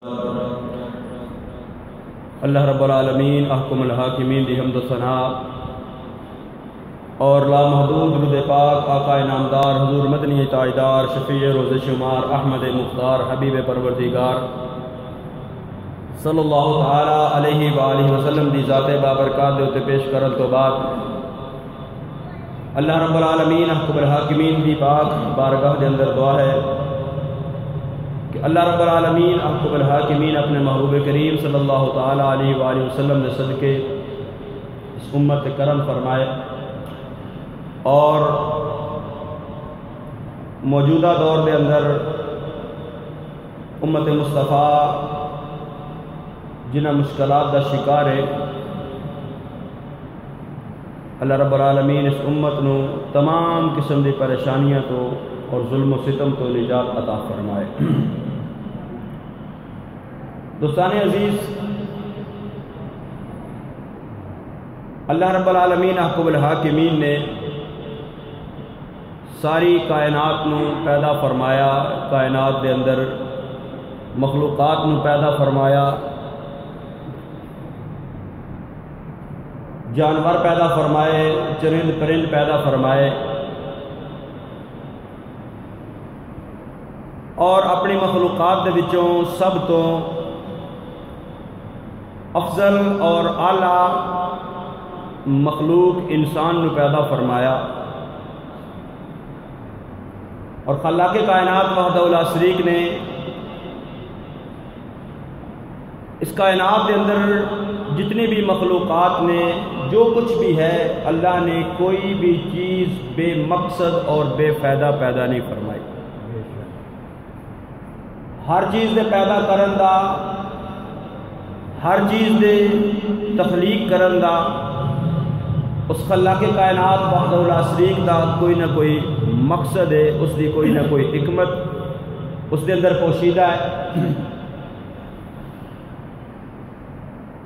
اللہ رب العالمین احکم الحاکمین دی حمد و ثنا اور لامحدود درود پاک آقا انعامدار حضور مدنی تاجدار شفیع روز شمار احمد مختار حبیب پروردگار صلی اللہ تعالی علیہ وآلہ وسلم دی ذات بابرکات دے اتے پیش کرن تو بعد اللہ رب العالمین احکم الحاکمین دی پاک بارگاہ دے اندر دعا ہے کہ اللہ رب العالمین احکم الحاکمین اپنے محبوب کریم صلی اللہ تعالی علیہ وآلہ وسلم نے صدقے اس امت کرم فرمائے اور موجودہ دور دے اندر امت مصطفیٰ جنہ مشکلات دا شکار ہے اللہ رب العالمین اس امت نو تمام قسم دی پریشانیاں تو اور ظلم و ستم تو نجات عطا فرمائے۔ دوستان عزیز، اللہ رب العالمین احکم الحاکمین نے ساری کائنات نو پیدا فرمایا، کائنات دے اندر مخلوقات نو پیدا فرمایا، جانور پیدا فرمائے، چرند پرند پیدا فرمائے اور اپنی مخلوقات دے وچوں سب تو افضل اور اعلیٰ مخلوق انسان نو پیدا فرمایا اور خلاق کائنات وحدہ لا شریک نے اس کائنات کے اندر جتنی بھی مخلوقات نے جو کچھ بھی ہے اللہ نے کوئی بھی چیز بے مقصد اور بے فائدہ پیدا نہیں فرمائی۔ ہر چیز دے پیدا کرن دا، ہر چیز دے تخلیق کرن دا اس خلاق کائنات وحدہ لا شریک دا کوئی نہ کوئی مقصد ہے، اس دی کوئی نہ کوئی حکمت اس دے اندر پوشیدہ ہے۔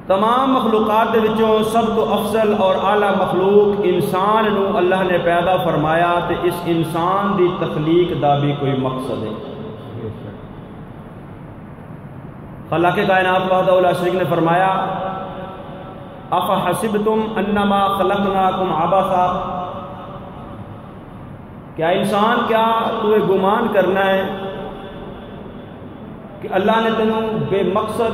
تمام مخلوقات دے وچوں سب تو افضل اور اعلیٰ مخلوق انسان نو اللہ نے پیدا فرمایا تے اس انسان دی تخلیق دا بھی کوئی مقصد ہے۔ خلاق کائنات وحدہ لا شریک نے فرمایا افحسبتم انما خلقناکم عبثا، کیا انسان کیا تو گمان کرنا ہے کہ اللہ نے تینوں بے مقصد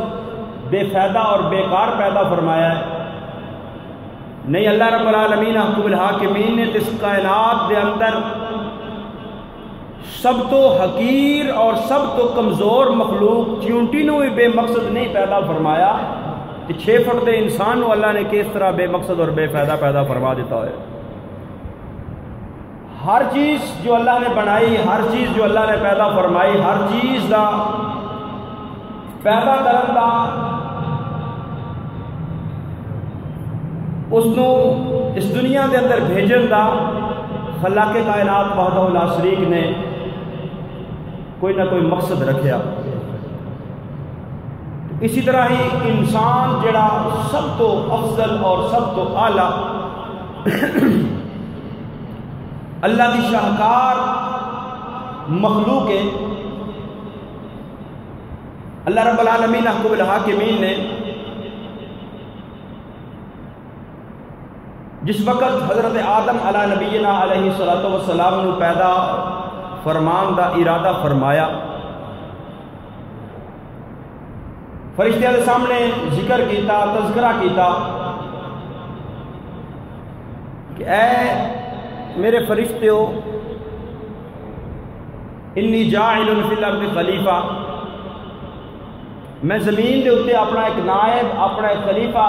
بے فائدہ اور بیکار پیدا فرمایا ہے؟ نہیں، اللہ رب العالمین احکم الحاکمین نے اس کائنات دے اندر سب تو حقیر اور سب تو کمزور مخلوق چیونٹی نو بے مقصد نہیں پیدا فرمایا کہ 6 فٹ دے انسان نو اللہ نے کس طرح بے مقصد اور بے فائدہ پیدا فرما دیتا ہے۔ ہر چیز جو اللہ نے بنائی، ہر چیز جو اللہ نے پیدا فرمائی، ہر چیز دا پیدا کرن دا اس نو اس دنیا دے اندر بھیجن دا خلاق کائنات وحدہ لا شریک نے کوئی نہ کوئی مقصد رکھیا۔ اسی طرح ہی انسان جڑا سب تو افضل اور سب تو اعلیٰ اللہ کی شاہکار مخلوق ہے، اللہ رب العالمین احکم الحاکمین نے جس وقت حضرت آدم علیہ نبینا علیہ السلام نو پیدا فرمان دا ارادہ فرمایا، فرشتیاں دے سامنے ذکر کیتا، تذکرہ کیتا کہ اے میرے فرشتیو انی جاعل فی الارض خلیفہ، میں زمین دے اتے اپنا ایک نائب، اپنا ایک خلیفہ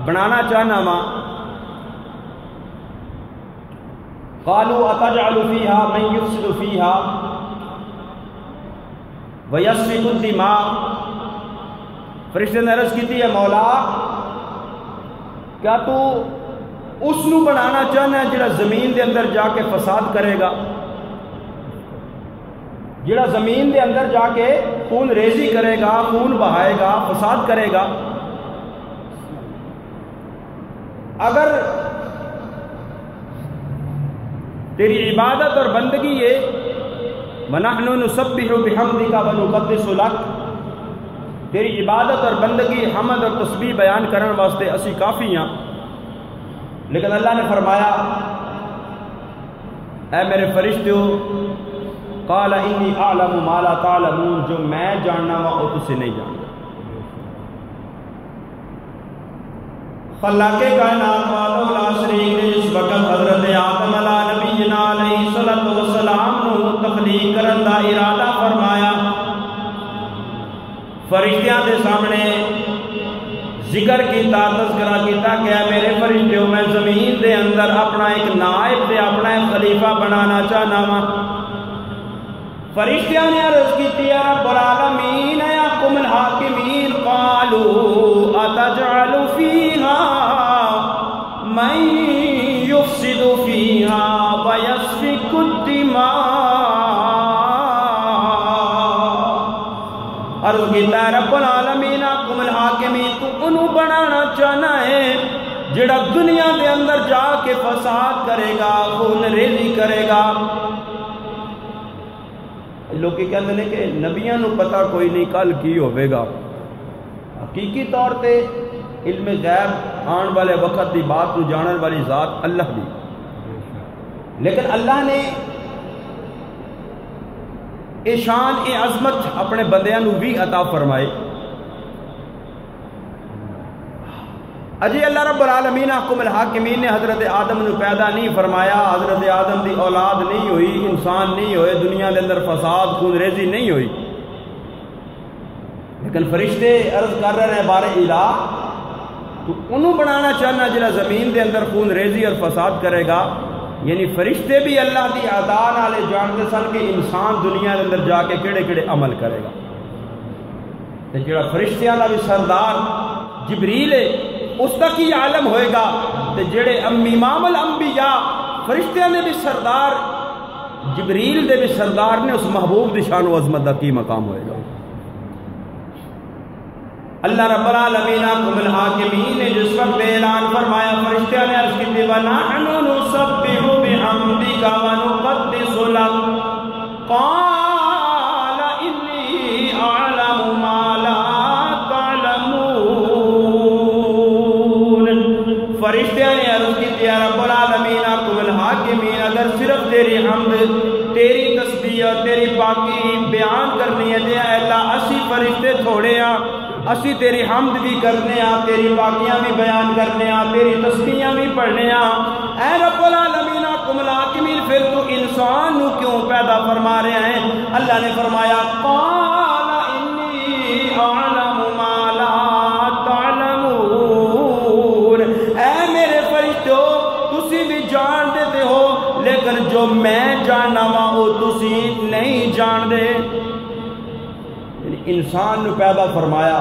بنانا چاہنا ماں۔ قالوا اتجعل فیہا من یفسد فیہا ویسفک الدماء، فرشتے نے عرض کی ہے مولا کیا تو اس نو بنانا چاہنا ہے جڑا زمین دے اندر جا کے فساد کرے گا، جڑا زمین دے اندر جا کے خون ریزی کرے گا، خون بہائے گا، فساد کرے گا؟ اگر تیری عبادت اور بندگی ہے وَنَحْنُ نُسَبِّحُ بِحَمْدِكَ وَنُقَدِّسُ لَكَ، تیری عبادت اور بندگی حمد اور تسبیح بیان کرنے واسطے اسی کافی ہاں، لیکن اللہ نے فرمایا اے میرے فرشتو قال انی اعلم ما لا تعلمون، جو میں جاننا وا وہ تسی نہیں جانتا۔ خلاق کائنات والو لا شریک نے اس وقت حضرت آدم علیہ نبینا علیہ الصلوۃ والسلام نو تخلیق کرن دا ارادہ فرمایا، فرشتیاں دے سامنے ذکر کیتا، تذکرہ کیتا کہ اے میرے فرشتیوں میں زمین دے اندر اپنا ایک نائب تے اپنا ایک خلیفہ بنانا چاہنا وا۔ فرشتیاں نے عرض کی یا رب العالمین یحکم الحاکمین، قالوا اتجعل فیہا من یفسد فیہا ویسفک الدماء۔ عرض کیتا ہے رب العالمین یحکم الحاکمین، تو انہوں بنانا چاہنا ہے جڑا دنیا دے اندر جا کے فساد کرے گا، خون ریزی کرے گا۔ لوگ کہتے ہیں کہ نبیوں نو پتہ کوئی نہیں کل کی ہوئے گا، حقیقی طور پہ علم غیب آن والے وقت دی بات کو جانن والی ذات اللہ دی، لیکن اللہ نے اے شان اے عظمت اپنے بندیاں نو بھی عطا فرمائے۔ اجی اللہ رب العالمین حکم الحاکمین نے حضرت آدم نو پیدا نہیں فرمایا، حضرت آدم دی اولاد نہیں ہوئی، انسان نہیں ہوئے، دنیا دے اندر فساد خون ریزی نہیں ہوئی، لیکن فرشتے عرض کر رہے ہیں بارے الہ تو انہوں بنانا چاہنا جنہا زمین دے اندر خون ریزی اور فساد کرے گا۔ یعنی فرشتے بھی اللہ دی عطا نالے جانتے سن کہ انسان دنیا دے اندر جا کے کیڑے کیڑے عمل کرے گا۔ تے جڑا فرشتیاں دا بھی سردار جبریل ہے اس تک ہی عالم ہوئے گا، تے جڑے امام الانبیاء فرشتیاں نے بھی سردار جبریل دے بھی سردار نے اس محبوب دی شان و عظمت دا کی مقام ہوئے گا۔ اللہ رب العالمین حکم الحاکمین نے جس وقت اعلان فرمایا، فرشتیاں نے عرض کی تھی وَنَحْنُ نُسَبِّحُ بِحَمْدِكَ وَنُقَدِّسُ لَكَ قَالَ إِنِّي أَعْلَمُ مَا لَا تَعْلَمُونَ۔ فرشتیاں نے عرض کی تھی رب العالمین حکم الحاکمین اگر صرف تیری حمد، تیری تسبیح اور تیری پاکی بیان کرنی ہے تے اللہ اسی فرشتے تھوڑے ہاں، اسی تیری حمد بھی کرنے ہاں، تیری پاکیاں بھی بیان کرنے ہاں، تیری تسبیحاں بھی پڑھنے ہاں۔ اے رب العالمین حکم الحاکمین پھر تو انسان نو کیوں پیدا فرما رہے ہیں؟ اللہ نے فرمایا قال انی اعلم ما لا تعلمون، اے میرے فرشتو تسی بھی جان دیتے ہو لیکن جو میں جاننا وا وہ تسی نہیں جان دے۔ انسان نو پیدا فرمایا،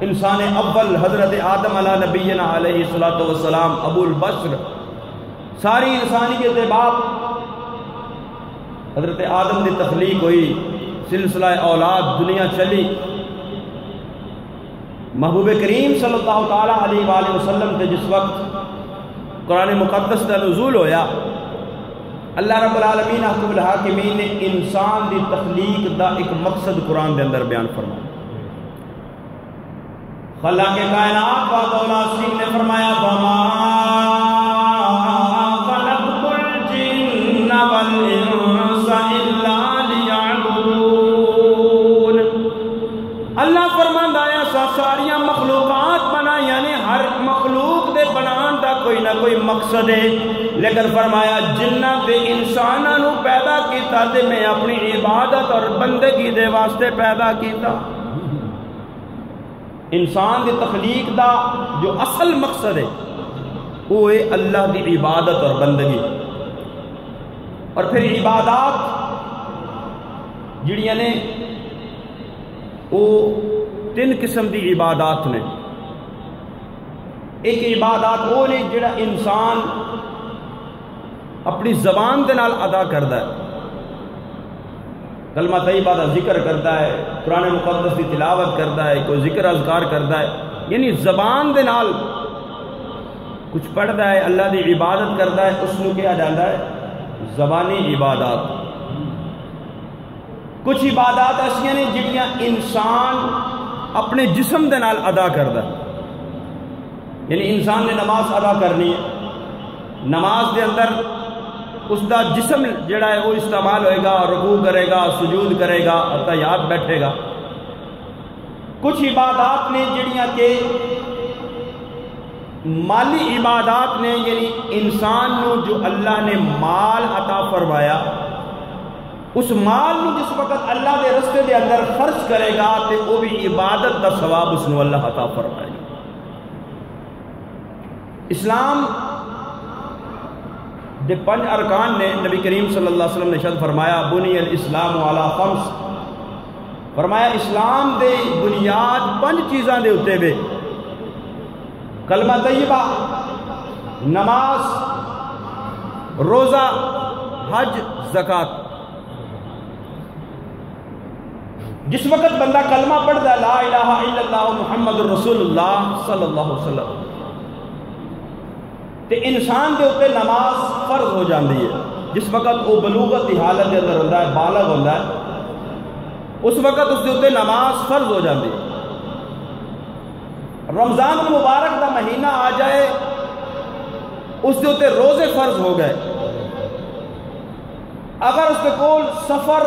انسان اول حضرت آدم علیہ نبینا علیہ الصلوۃ والسلام ابو البشر، ساری انسانیت کے باپ حضرت آدم کی تخلیق ہوئی، سلسلہ اولاد دنیا چلی، محبوب کریم صلی اللہ تعالی علیہ وآلہ وسلم تے جس وقت قرآن مقدس کا نزول ہویا، اللہ رب العالمین حکم الحاکمین نے انسان دی تخلیق دا ایک مقصد قرآن دے اندر بیان فرمایا۔ خلاق کائنات وحدہ شریک نے فرمایا وَمَا خَلَقْتُ الْجِنَّ وَالْإِنسَ إِلَّا لِيَعْبُدُونَ۔ اللہ فرماندا ہے ساریاں مخلوقات بنا، یعنی ہر مخلوق دے بنان دا کوئی نہ کوئی مقصد ہے، لیکن فرمایا جنات دے انساناں نو پیدا کیتا تے میں اپنی عبادت اور بندگی دے واسطے پیدا کیتا۔ انسان دی تخلیق دا جو اصل مقصد ہے وہ ہے اللہ دی عبادت اور بندگی، اور پھر عبادات جڑیاں نے وہ تین قسم دی عبادات نے۔ ایک عبادات وہ نے جڑا انسان اپنی زبان دے نال ادا کردا ہے، کلمہ طیبہ دا ذکر کرتا ہے، قرآن مقدس کی تلاوت کرتا ہے، کوئی ذکر اذکار کرتا ہے، یعنی زبان دے نال کچھ پڑھتا ہے، اللہ دی عبادت کرتا ہے، اس کو کیا جاتا ہے زبانی عبادات۔ کچھ عبادات ایسیاں نے جڑیاں انسان اپنے جسم دے نال ادا کردا ہے. یعنی انسان نے نماز ادا کرنی ہے، نماز دے اندر اس دا جسم جڑا ہے وہ استعمال ہوئے گا، رکوع کرے گا، سجود کرے گا، تحیات بیٹھے گا. کچھ عبادات نے جڑیاں کہ مالی عبادات نے، یعنی انسان نو جو اللہ نے مال عطا فرمایا، اس مال نو جس وقت اللہ دے رستے دے اندر خرچ کرے گا تے وہ بھی عبادت دا ثواب اس نو اللہ عطا فرمائے گا. اسلام دے 5 ارکان نے نبی کریم صلی اللہ علیہ وسلم نے ارشاد فرمایا بنی الاسلام علی 5، فرمایا اسلام دے بنیاد 5 چیزاں دے اتے وے: کلمہ طیبہ، نماز، روزہ، حج، زکوٰۃ. جس وقت بندہ کلمہ پڑھتا ہے لا الہ الا اللہ محمد الرسول اللہ صلی اللہ علیہ وسلم، تے انسان دے اوپر نماز فرض ہو جاندی ہے. جس وقت وہ بلوغت کی حالت دے اندر ہوتا ہے، بالغ ہوتا ہے، اس وقت اس دے اوپر نماز فرض ہو جاندی ہے. رمضان المبارک دا مہینہ آ جائے اس دے اوپر روزے فرض ہو گئے. اگر اس کے کول سفر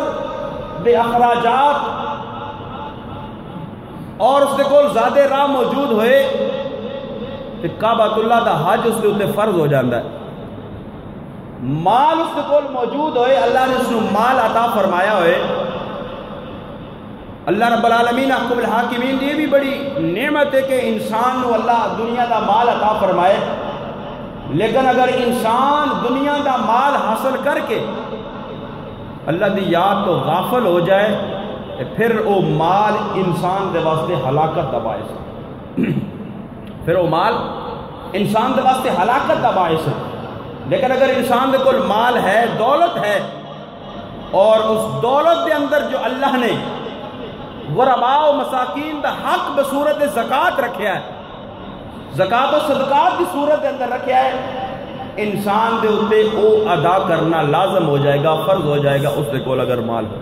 دے اخراجات اور اس کے کول زیادہ راہ موجود ہوئے تو کعبۃ اللہ دا حج اس کے اوپر فرض ہو جاتا ہے. مال اس کے کول موجود ہوئے، اللہ نے اس کو مال عطا فرمایا ہوئے. اللہ رب العالمین احکم الحاکمین، یہ بھی بڑی نعمت ہے کہ انسان کو اللہ دنیا دا مال عطا فرمائے. لیکن اگر انسان دنیا دا مال حاصل کر کے اللہ دی یاد تو غافل ہو جائے تو پھر وہ مال انسان دے واسطے ہلاکت دا باعث ہے. پھر وہ مال انسان دے واسطے ہلاکت دا باعث ہے. لیکن اگر انسان دے کول مال ہے، دولت ہے، اور اس دولت دے اندر جو اللہ نے غرباء و مساکین دا حق بصورت زکوٰۃ رکھیا ہے، زکوٰۃ و صدقات کی صورت دے اندر رکھیا ہے، انسان دے اوتے او ادا کرنا لازم ہو جائے گا، فرض ہو جائے گا اس دے کول اگر مال ہو.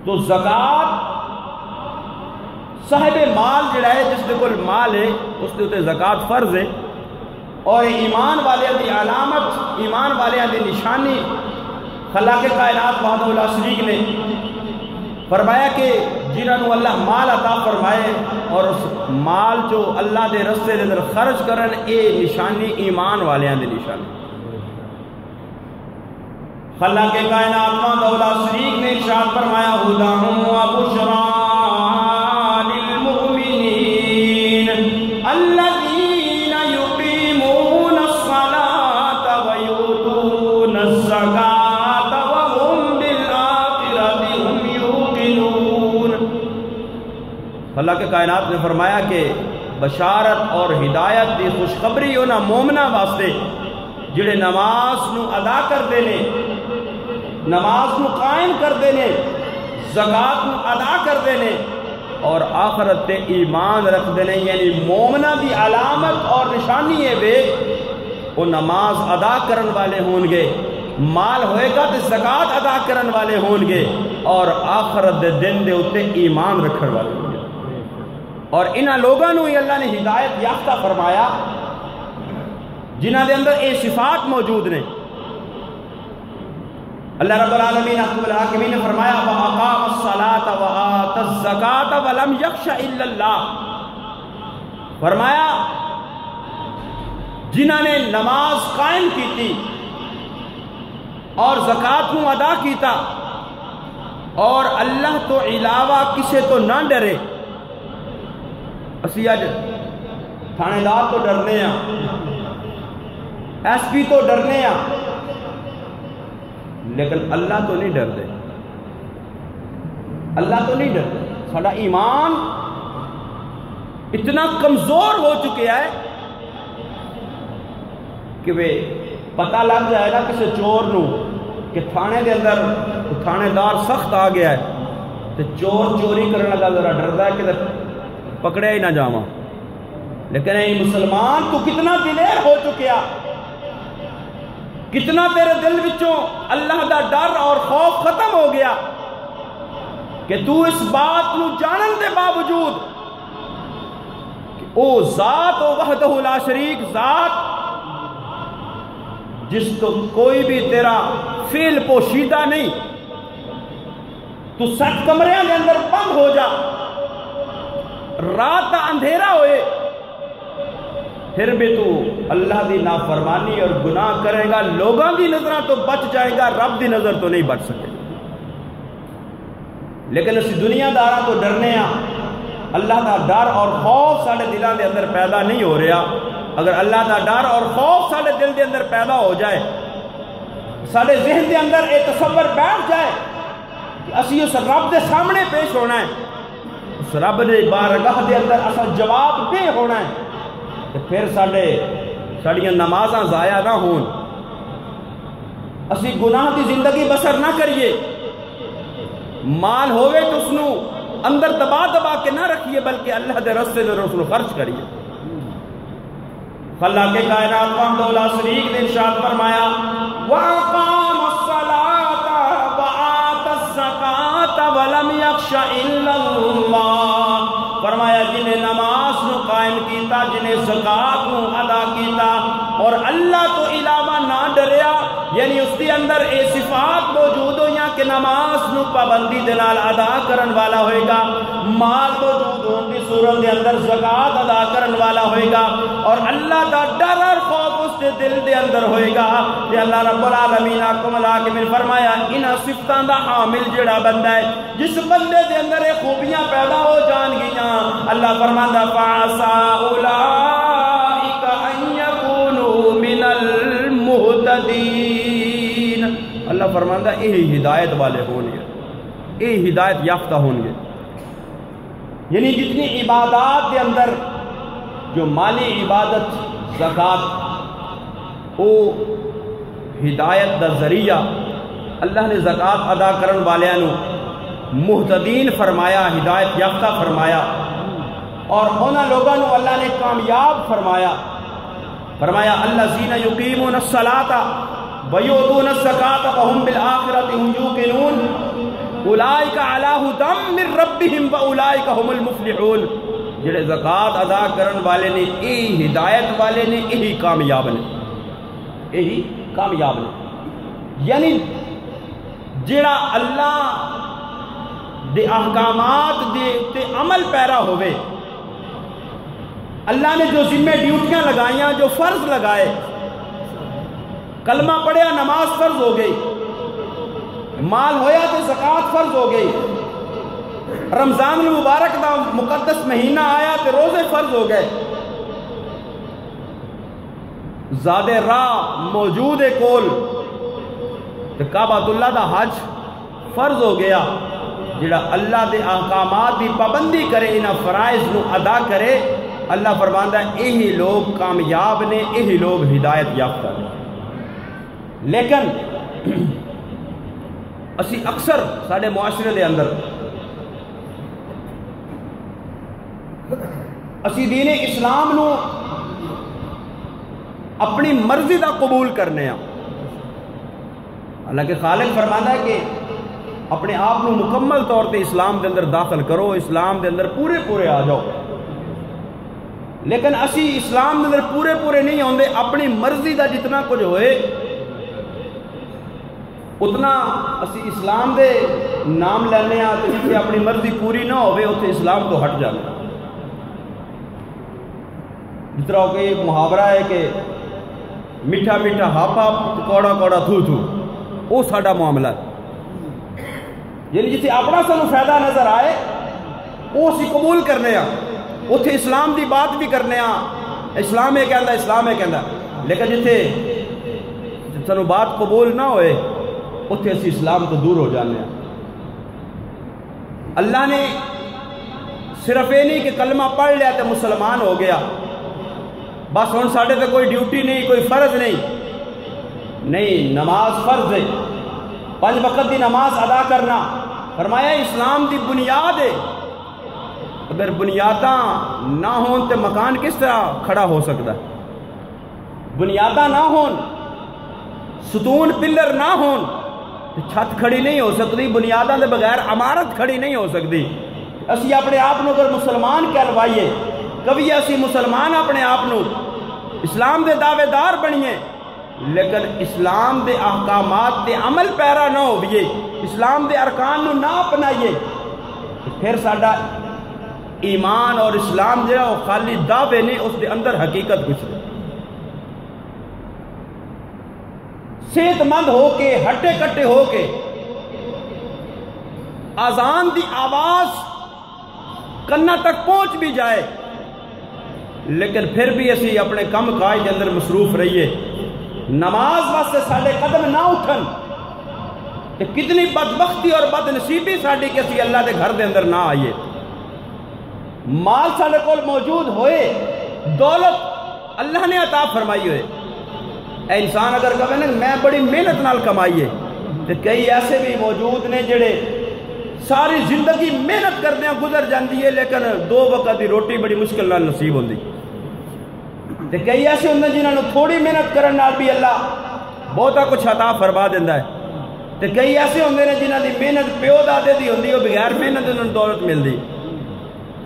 تو زکوٰۃ صاحب مال جڑا ہے، جس دے کول مال ہے، اس دے اوتے زکوٰۃ فرض ہے. اور ایمان والیاں دی علامت، ایمان والیاں دی نشانی خالق کائنات وحدہ لا شریک نے فرمایا کہ جنہوں اللہ مال عطا فرمائے اور اس مال جو اللہ دے رستے دے اندر خرچ کرن، اے نشانی ایمان والیاں دے نشانی. خالق کائنات وحدہ لا شریک نے ارشاد فرمایا ھدی و بشری للمؤمنین الذین یقیمون الصلاۃ ویؤتون الزکاۃ وهم بالآخرۃ هم یوقنون. اللہ کے کائنات نے فرمایا کہ بشارت اور ہدایت دی خوشخبری ہونا مومنہ واسطے جڑے نماز نو ادا کردے نے، نماز نو قائم کردے نے، زکوٰۃ نو ادا کردے نے اور آخرت تے ایمان رکھدے نے. یعنی مومنہ دی علامت اور نشانی ہے وے وہ نماز ادا کرن والے ہون گے، مال ہوئے گا تے زکوٰۃ ادا کرن والے ہون گے اور آخرت دے دن دے اوتے ایمان رکھن والے ہون گے. اور انہاں لوگاں نو ہی اللہ نے ہدایت یافتہ فرمایا جنہاں دے اندر اے صفات موجود نے. اللہ رب العالمین احکم الحاکمین نے فرمایا وَأَقَامَ الصَّلَاةَ وَآتَى الزَّكَاةَ وَلَمْ يَخْشَ إِلَّا اللَّهُ. فرمایا جنہاں نے نماز قائم کی تھی اور زکوٰۃ کو ادا کیتا اور اللہ تو علاوہ کسے تو نہ ڈرے. اسی اج تھانے دار تو ڈرنے ہیں، ایس پی تو ڈرنے ہیں، لیکن اللہ تو نہیں ڈرتے. اللہ تو نہیں ڈرتے. ساڈا ایمان اتنا کمزور ہو چکے ہے کہ وہ پتہ لگ جائے گا کسی چور نو کہ تھانے دے اندر تھانے دار سخت آ گیا ہے تو چور چوری کرنے لگا ذرا ڈردا ہے کہ پکڑے ہی نہ جاواں. لیکن اے مسلمان تو کتنا دلیر ہو چکیا، کتنا تیرے دل وچوں اللہ دا ڈر اور خوف ختم ہو گیا کہ تو اس بات کو جانن دے باوجود کہ او ذات و وحدہ لا شریک ذات جس کو کوئی بھی تیرا فعل پوشیدہ نہیں، تو سخت کمریاں کے اندر بند ہو جا، رات کا اندھیرا ہوئے، پھر بھی تو اللہ دی نافرمانی اور گناہ کرے گا، لوگوں دی نظریں تو بچ جائے گا، رب دی نظر تو نہیں بچ سکے۔ لیکن اسی دنیا دارہ تو ڈرنے ہاں، اللہ دا ڈر اور خوف ساڑھے دلان دے اندر پیدا نہیں ہو رہا۔ اگر اللہ دا ڈر اور خوف ساڑھے دل دے اندر پیدا ہو جائے، ساڑھے ذہن دے اندر ایک تصور بیٹھ جائے کہ اسی اس رب دے سامنے پیش ہونا ہے، اس رب دے بارگاہ دے اندر اسا جواب دے ہونا ہے، کہ پھر ساڑھیاں نمازاں ضائع نہ ہون، اسی گناہ دی زندگی بسر نہ کریے، مال ہوئے تو اس نو اندر دبا دبا کے نہ رکھیے، بلکہ اللہ دے رستے دے رسول خرچ کریے۔ اللہ کے کائنات وحدہ لا شریک نے ارشاد فرمایا وَأَقَامَ الصَّلَاةَ وَآتَى الزَّكَاةَ وَلَمْ يَخْشَ إِلَّا اللَّهَ، فرمایا جنہیں نماز نو قائم کیتا، جنہیں زکات نو ادا کیتا اور اللہ تو علاوہ نہ ڈریا، یعنی اس کے اندر اے صفات موجود ہوئی کہ نماز نو پابندی دلال ادا کرن والا ہوئے گا، مال موجود ہون دی صورت دے اندر زکات ادا کرن والا ہوئے گا، اور اللہ دا ڈر اور خوف اس دے دل دے اندر ہوئے گا۔ کہ اللہ رب العالمین کو ملا کے میں فرمایا انہاں صفتاں دا حامل جڑا بندہ ہے، جس بندے دے اندر یہ خوبیاں پیدا ہو جان گیاں، اللہ فرماندا فَعَسَىٰ أُولَٰئِكَ أَن يَكُونُوا مِنَ الْمُهْتَدِينَ۔ اللہ فرماندا یہی ہدایت والے ہوں گے، یہی ہدایت یافتہ ہوں گے۔ یعنی جتنی عبادات کے اندر جو مالی عبادت زکات او ہدایت دا ذریعہ، اللہ نے زکات ادا کرن والیاں نو مہتدین فرمایا، ہدایت یافتہ فرمایا، اور انہاں لوگوں نو اللہ نے کامیاب فرمایا۔ فرمایا الذین یقیمون الصلاۃ ویؤتون الزکاۃ وہم بالآخرۃ ہم یوقنون اولئک علی ھدی من ربہم واولئک ہم المفلحون۔ جڑے زکات ادا کرن والے نے، یہی ہدایت والے نے، یہی کامیاب نے، یہی کامیاب نے۔ یعنی جڑا اللہ دے احکامات دے تے عمل پیرا ہوئے، اللہ نے جو ذمہ ڈیوٹیاں لگائیاں، جو فرض لگائے، کلمہ پڑھیا نماز فرض ہو گئی، مال ہویا تو زکات فرض ہو گئی، رمضان المبارک دا مقدس مہینہ آیا تو روزے فرض ہو گئے، زاد راہ موجود ہے کول تو کعبۃ اللہ دا حج فرض ہو گیا۔ جڑا اللہ دے احکامات دی پابندی کرے، انہاں فرائض نو ادا کرے، اللہ فرماندا ہے یہی لوگ کامیاب نے، یہی لوگ ہدایت یافتہ نے۔ لیکن اسی اکثر سارے معاشرے دے اندر اسی دین اسلام نو اپنی مرضی دا قبول کرنے ہیں، حالانکہ خالق فرمانا ہے کہ اپنے آپ نو مکمل طور تے اسلام دے اندر داخل کرو، اسلام دے اندر پورے آ جاؤ، لیکن اسی اسلام دے اندر پورے نہیں ہوندے، اپنی مرضی دا جتنا کچھ ہوئے اتنا اسی اسلام دے نام لینے ہاں، تو جتنے اپنی مرضی پوری نہ ہوئے اتنے اسلام تو ہٹ جانا۔ جس طرح کہ ایک محاورہ ہے کہ میٹھا میٹھا ہاپا کوڑا کوڑا تھو تھو، وہ ساڈا معاملہ ہے۔ یعنی جسے اپنا سانو فائدہ نظر آئے وہ اسی قبول کرنے ہاں، اتنے اسلام دی بات بھی کرنے ہاں، اسلام ہے کہندا، اسلام ہے کہندا، لیکن جتنے سانو بات قبول نہ ہوئے اتنے اسی اسلام تو دور ہو جانے ہیں۔ اللہ نے صرف یہ نہیں کہ کلمہ پڑھ لیا تو مسلمان ہو گیا، بس ہن ساڈے تے کوئی ڈیوٹی نہیں، کوئی فرض نہیں، نماز فرض ہے، 5 وقت دی نماز ادا کرنا، فرمایا اسلام دی بنیاد ہے، اگر بنیاداں نہ ہون تے مکان کس طرح کھڑا ہو سکتا ہے؟ بنیاداں نہ ہون، ستون پلر نہ ہون چھت کھڑی نہیں ہو سکتی، بنیاداں دے بغیر عمارت کھڑی نہیں ہو سکتی۔ اسی اپنے آپ نو اگر مسلمان کہلوائیے، کبھی اسی مسلمان اپنے آپ نو اسلام دے دعوے دار بنیے، لیکن اسلام دے احکامات دے عمل پیرا نہ ہوئیے، اسلام دے ارکان نو نہ اپنائیے، پھر ساڈا ایمان اور اسلام جو ہے وہ خالی دعوے نہیں، اس دے اندر حقیقت کچھ نہیں۔ صحت مند ہو کے، ہٹے کٹے ہو کے، اذان دی آواز کنا تک پہنچ بھی جائے، لیکن پھر بھی اسی اپنے کم کاج کے اندر مصروف رہیے، نماز واسطے ساڑھے قدم نہ اٹھن، کہ کتنی بدبختی اور بد نصیبی ساڑھی کہ اسی اللہ دے گھر دے اندر نہ آئیے۔ مال ساڑھے کول موجود ہوئے، دولت اللہ نے عطا فرمائی ہوئے، اے انسان اگر کہے نا میں بڑی محنت نال کمائیے، تو کئی ایسے بھی موجود نے جڑے ساری زندگی محنت کرتے ہیں گزر جاندی ہے، لیکن 2 وقت دی روٹی بڑی مشکل نال نصیب ہوندی، تو کئی ایسے ہوندے جنہاں نے تھوڑی محنت کرن نال بھی اللہ بہتا کچھ عطا فرما دیندہ ہے، تو کئی ایسے ہوندے نے جنہاں دی محنت پیو دادے دی ہوندی ہے، بغیر محنت انہوں نے دولت مل دی،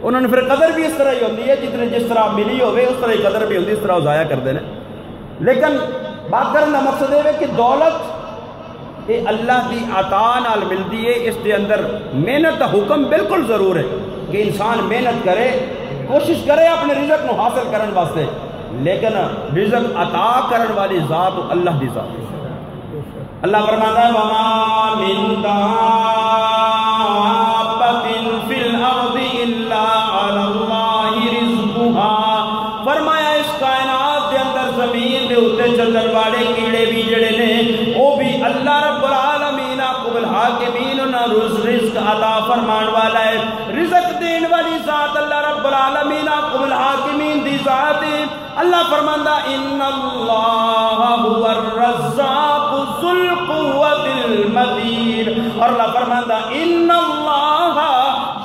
انہوں نے پھر قدر بھی اس طرح ہی ہوندی ہے، جس طرح ملی ہوئے اس طرح ہی قدر بھی ہوندی، اس طرح ضائع کر دینے۔ لیکن بات کرنے کا مقصد ہے کہ دولت یہ اللہ کی عطا نال ملتی ہے، اس کے اندر محنت کا حکم بالکل ضرور ہے کہ انسان محنت کرے، کوشش کرے اپنے رزق نو حاصل کرنے واسطے، لیکن رزق عطا کرنے والی ذات اللہ دی ذات ہے۔ اللہ فرماتا ہے وَمَا مِن دَابَّةٍ فِي الْأَرْضِ إِلَّا عَلَى اللَّهِ رِزْقُهَا، فرمایا اس کائنات دے اندر زمین دے اتے چلن والے کیڑے بھی جڑے نے وہ بھی اللہ رب العالمین قبل الحاکمین انہاں رزق عطا فرمان والا ہے، رزق دین والی ذات اللہ رب العالمین قبل الحاکمین دی ذات ہے۔ اللہ فرماندا ان اللہ هو الرزاق ذو القوۃ المتین، اور اللہ فرماندا ان اللہ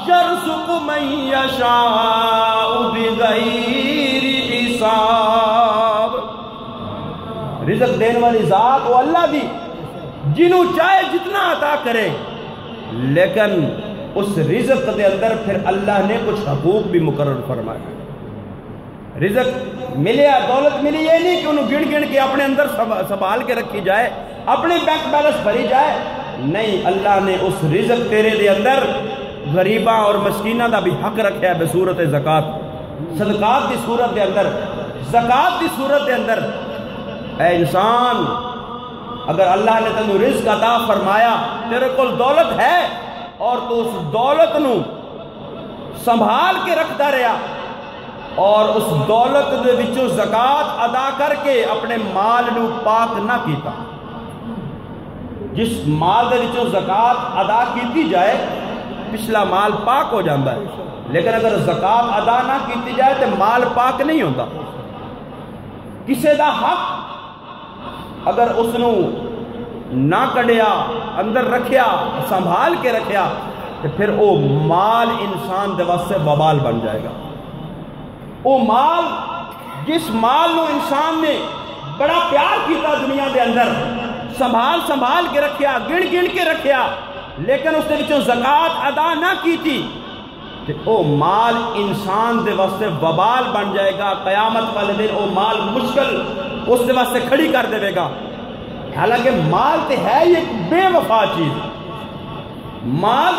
یرزق من یشاء بغیر حساب، رزق دین والی ذات وہ اللہ دی جنہوں چاہے جتنا عطا کرے، لیکن اس رزق دے اندر پھر اللہ نے کچھ حقوق بھی مقرر فرمایا۔ رزق ملیا، دولت ملی، یہ نہیں کہ انہوں گن کے اپنے اندر سنبھال کے رکھی جائے، اپنے بینک بیلنس بھری جائے، نہیں، اللہ نے اس رزق تیرے دے اندر غریباں اور مسکیناں دا بھی حق رکھا ہے بصورت زکات، صدقات دی صورت دے اندر، زکات دی صورت دے اندر۔ اے انسان اگر اللہ نے تنو رزق عطا فرمایا، تیرے کول دولت ہے اور تو اس دولت نو سنبھال کے رکھتا رہا اور اس دولت دے وچوں زکات ادا کر کے اپنے مال نو پاک نہ کیتا، جس مال دے وچوں زکات ادا کیتی جائے پچھلا مال پاک ہو جاندہ ہے، لیکن اگر زکات ادا نہ کیتی جائے تو مال پاک نہیں ہوتا۔ کسے دا حق اگر اس نو نہ کڑیا، اندر رکھیا، سنبھال کے رکھیا، تو پھر وہ مال انسان دے واسطے وبال بن جائے گا۔ وہ مال جس مال نو انسان نے بڑا پیار کیتا دنیا دے اندر، سنبھال کے رکھیا، گن کے رکھیا، لیکن اس نے وچوں زکات ادا نہ کی تھی، تو وہ مال انسان دے واسطے وبال بن جائے گا۔ قیامت والے دن وہ مال مشکل اس دے واسطے کھڑی کر دے گا۔ حالانکہ مال تے ہے یہ بے وفا چیز، مال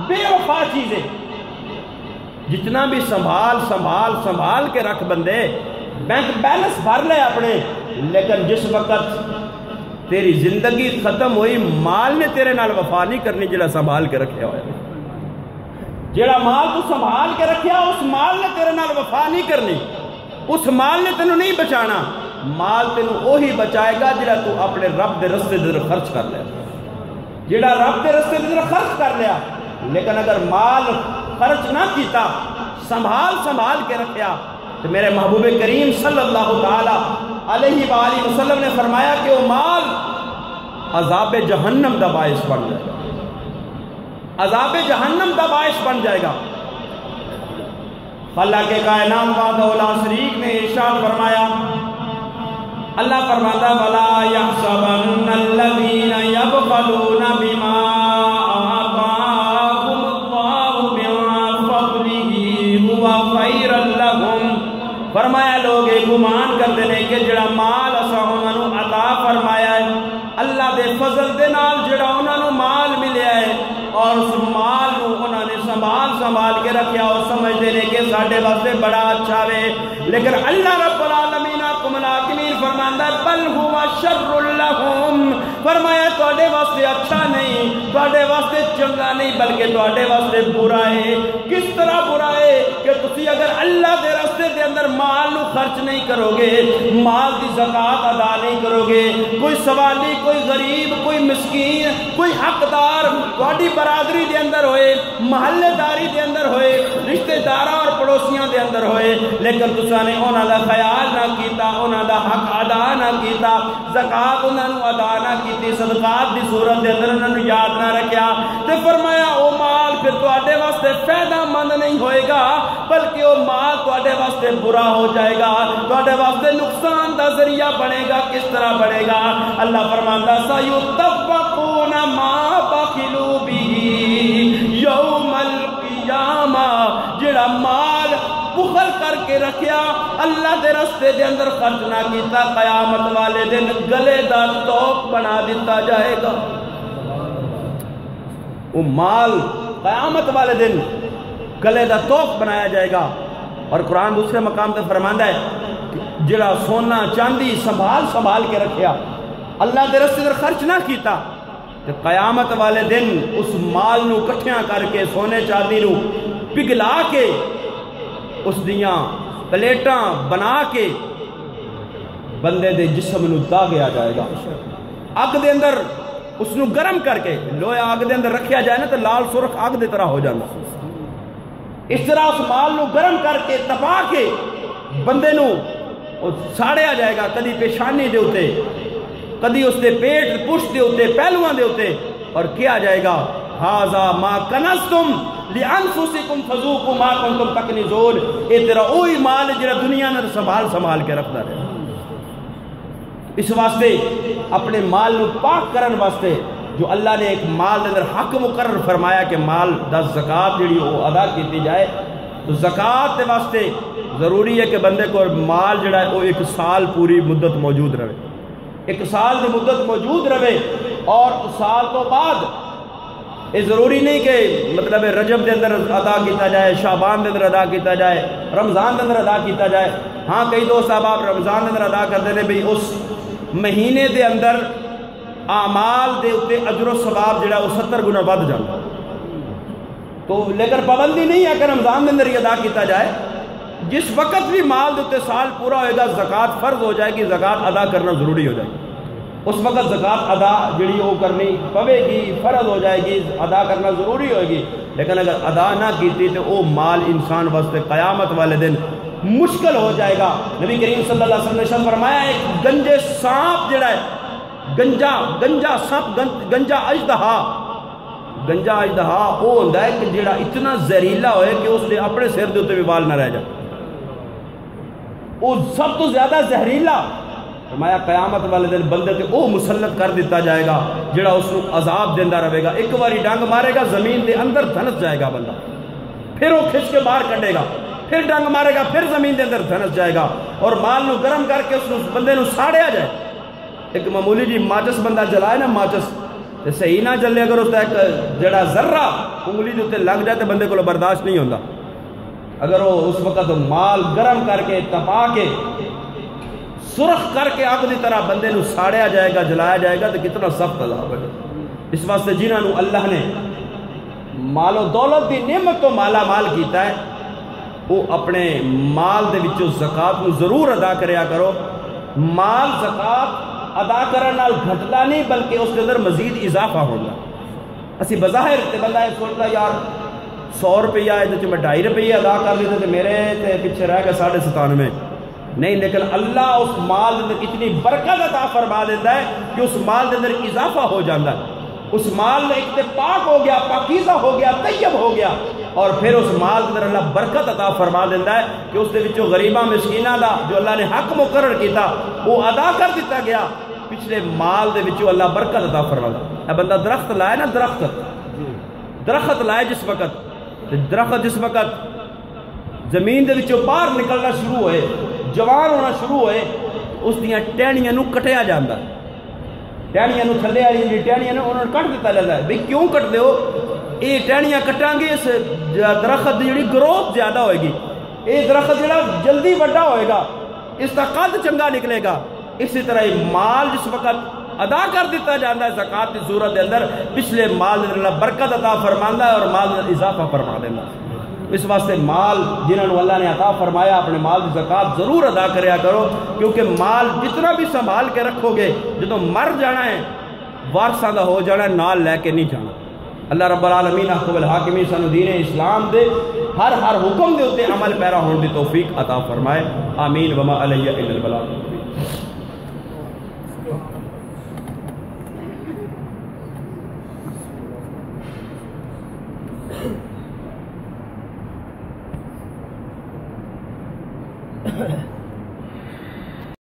بے وفا چیز ہے، جتنا بھی سنبھال کے رکھ بندے، بینک بیلنس بھر لے اپنے، لیکن جس وقت تیری زندگی ختم ہوئی، مال نے تیرے نال وفا نہیں کرنی جڑا سنبھال کے رکھیا ہوئے، جڑا مال تو سنبھال کے رکھیا اس مال نے تیرے نال وفا نہیں کرنی، اس مال نے تینوں نہیں بچانا، مال تینوں وہی بچائے گا جڑا تو اپنے رب دے رستے دے خرچ کر لیا، جڑا رب دے رستے دے خرچ کر لیا۔ لیکن اگر مال خرچ نہ کیتا، سنبھال کے رکھیا، تو میرے محبوب کریم صلی اللہ تعالی علیہ وآلہ وسلم نے فرمایا کہ وہ مال عذاب جہنم دا باعث بن جائے گا، عذاب جہنم دا باعث بن جائے گا۔ اللہ کے کائنات وحدہ لا شریک نے ارشاد فرمایا اللہ فرماتا وَلَا يَحْسَبَنَّ الَّذِينَ يَبْخَلُونَ بِمَا آتَاهُمُ اللَّهُ مِن فَضْلِهِ هُوَ خَيْرًا لَهُمْ فرمایا لوگ گمان کرتے ہیں کہ جڑا مال اساں انہاں نوں عطا فرمایا ہے اللہ دے فضل دے نال جڑا انہاں نوں مال ملیا ہے اور اس مال نوں انہاں نے سنبھال کے رکھیا اور سمجھتے ہیں کہ ساڈے واسطے بڑا اچھا ہے لیکن اللہ رب العالمین فرماندا بل ہوا شر لہم فرمایا تواڈے واسطے اچھا نہیں تواڈے واسطے چنگا نہیں بلکہ تواڈے واسطے برا ہے کس طرح برا ہے کہ تسی اگر اللہ دے راستے دے اندر مال نو خرچ نہیں کرو گے مال دی زکات ادا نہیں کرو گے کوئی سوالی کوئی غریب کوئی مسکین کوئی حقدار تواڈی برادری دے اندر ہوئے محلے داری دے اندر ہوئے رشتہ داراں اور پڑوسیاں دے اندر ہوئے لیکن تساں نے انہاں دا خیال نہ کیتا انہاں دا حق ادا نہ کیتا زکات انہاں نوں ادا نہ کیتی صدقات دی صورت دے اندر انہاں نوں یاد نہ رکھیا تے فرمایا او مال پھر تواڈے واسطے فائدہ مند نہیں ہوئے گا بلکہ او مال تواڈے واسطے برا ہو جائے گا تواڈے واسطے نقصان دا ذریعہ بنے گا کس طرح بنے گا اللہ فرماندا سَيُطَوَّقُونَ مَا بَخِلُوا بِهِ یوم القیامہ جڑا مال بخل کر کے رکھیا اللہ دے راستے دے اندر خرچ نہ کیتا قیامت والے دن گلے دا توق بنا دیتا جائے گا وہ مال قیامت والے دن گلے دا توق بنایا جائے گا اور قرآن دوسرے مقام تے فرماندا ہے جڑا سونا چاندی سنبھال کے رکھیا اللہ دے راستے دے خرچ نہ کیتا کہ قیامت والے دن اس مال نو کٹھیاں کر کے سونے چاندی نو پگھلا کے اس دیاں پلیٹاں بنا کے بندے دے جسم نو داغیا جائے گا اگ دے اندر اس نو گرم کر کے لویا اگ دے اندر رکھیا جائے نا تو لال سرخ اگ دے طرح ہو جانا اس طرح اس مال نو گرم کر کے تپا کے بندے نو ساڑیا جائے گا کدی پیشانی دے ہوتے کدی اس دے پیٹ پشت دے ہوتے پہلوان دے ہوتے اور کیا جائے گا ہاذا ما کنزتم لِأَنفُسِكُمْ فَذُوقُوا مَا كُنْتُمْ تَكْنِزُونَ اے تیرا اوہی مال جڑا دنیا نے سنبھال کے رکھتا رہے اس واسطے اپنے مال نو پاک کرن واسطے جو اللہ نے ایک مال دے اندر حق مقرر فرمایا کہ مال دا زکات جڑی وہ ادا کیتی جائے تو زکات دے واسطے ضروری ہے کہ بندے کو مال جڑا ہے وہ 1 سال پوری مدت موجود رہے 1 سال دی مدت موجود رہے اور سال تو بعد یہ ضروری نہیں کہ مطلب رجب دے اندر ادا کیتا جائے شعبان دے اندر ادا کیتا جائے رمضان دے اندر ادا کیتا جائے ہاں کئی دوست احباب رمضان دے اندر ادا کرتے ہیں بھئی اس مہینے دے اندر اعمال دے اتے اجر و ثواب جڑا وہ 70 گنا بڑھ جاتا تو لیکن پابندی نہیں ہے کہ رمضان دے اندر ہی ادا کیتا جائے جس وقت بھی مال دے اتے سال پورا ہوئے گا زکات فرض ہو جائے گی زکات ادا کرنا ضروری ہو جائے گی اس وقت زکات ادا جڑی وہ کرنی پوے گی فرض ہو جائے گی ادا کرنا ضروری ہوئے گی لیکن اگر ادا نہ کیتی تو وہ مال انسان واسطے قیامت والے دن مشکل ہو جائے گا نبی کریم صلی اللہ علیہ وسلم نے فرمایا ایک گنجے سانپ جڑا ہے گنجا سانپ گنجا اژدہا وہ ہوتا ہے کہ جڑا اتنا زہریلا ہوئے کہ اس نے اپنے سر دے اوتے بھی بال نہ رہ جائے وہ سب تو زیادہ زہریلا فرمایا قیامت والے دن بندے تے او مسلط کر دیتا جائے گا جڑا اس کو عذاب دیندا رہے گا ایک باری ڈنگ مارے گا زمین دے اندر دھنس جائے گا بندہ پھر وہ کھچ کے باہر کڈے گا پھر ڈنگ مارے گا پھر زمین دے اندر دھنس جائے گا اور مال نو گرم کر کے اس بندے نو ساڑیا جائے ایک معمولی جی ماچس بندہ جلائے نا ماچس تے صحیح نہ جلے اگر اس دا ایک جڑا ذرہ انگلی دے اوتے لگ جائے تے بندے کو برداشت نہیں ہوندا اگر وہ اس وقت مال گرم کر کے تپا کے سرخ کر کے آگ دی طرح بندے نو ساڑیا جائے گا جلایا جائے گا تو کتنا سخت عذاب ہے اس واسطے جنہاں نو اللہ نے مال و دولت دی نعمت تو مالا مال کیتا ہے وہ اپنے مال دے وچوں زکات نو ضرور ادا کریا کرو مال زکات ادا کرنے نال گھٹدا نہیں بلکہ اس کے اندر مزید اضافہ ہوگا اسی بظاہر تے بندہ یہ سوچتا یار 100 روپیہ ہے تو میں 2.5 روپیہ ادا کر لیتے تو میرے تے پیچھے رہ گیا 97.5 نہیں لیکن اللہ اس مال دے اندر اتنی برکت عطا فرما دیتا ہے کہ اس مال دے اندر اضافہ ہو جاتا ہے اس مال ایک تے پاک ہو گیا پاکیزہ ہو گیا طیب ہو گیا اور پھر اس مال کے اندر اللہ برکت عطا فرما دیتا ہے کہ اس دے وچوں غریباں مسکیناں دا جو اللہ نے حق مقرر کیتا وہ ادا کر دیتا گیا، پچھلے مال دے وچوں اللہ برکت عطا فرماتا۔ اے بندہ درخت لائے نا، درخت لائے جس وقت، درخت جس وقت زمین دے وچوں باہر نکلنا شروع ہوئے، جوان ہونا شروع ہوئے، اس دیاں ٹہنیاں نو کٹیا جاندا، ٹہنیاں نو تھلے والی جی ٹہنیاں نو انہوں نے کٹ دیتا جاتا ہے۔ بھئی کیوں کٹ دیو؟ یہ ٹہنیاں کٹاں گے اس درخت دی جڑی گروتھ زیادہ ہوئے گی، یہ درخت جڑا جلدی بڑا ہوئے گا، اس کا قد چنگا نکلے گا۔ اسی طرح مال جس وقت ادا کر دیتا جاتا ہے زکوٰۃ کی صورت کے اندر، پچھلے مال میں اللہ برکت عطا فرماندا ہے اور مال میں اضافہ فرما دینا۔ اس واسطے مال جنہوں نے اللہ نے عطا فرمایا اپنے مال کی زکوٰۃ ضرور ادا کریا کرو، کیونکہ مال جتنا بھی سنبھال کے رکھو گے جدو مر جانا ہے وارثاں دا ہو جانا ہے، نال لے کے نہیں جانا۔ اللہ رب العالمین احکم الحاکمین سانو دین اسلام دے ہر حکم دے ہوتے عمل پیرا ہونے دی توفیق عطا فرمائے، آمین وما علیہ الا البلاغ۔ Ahem.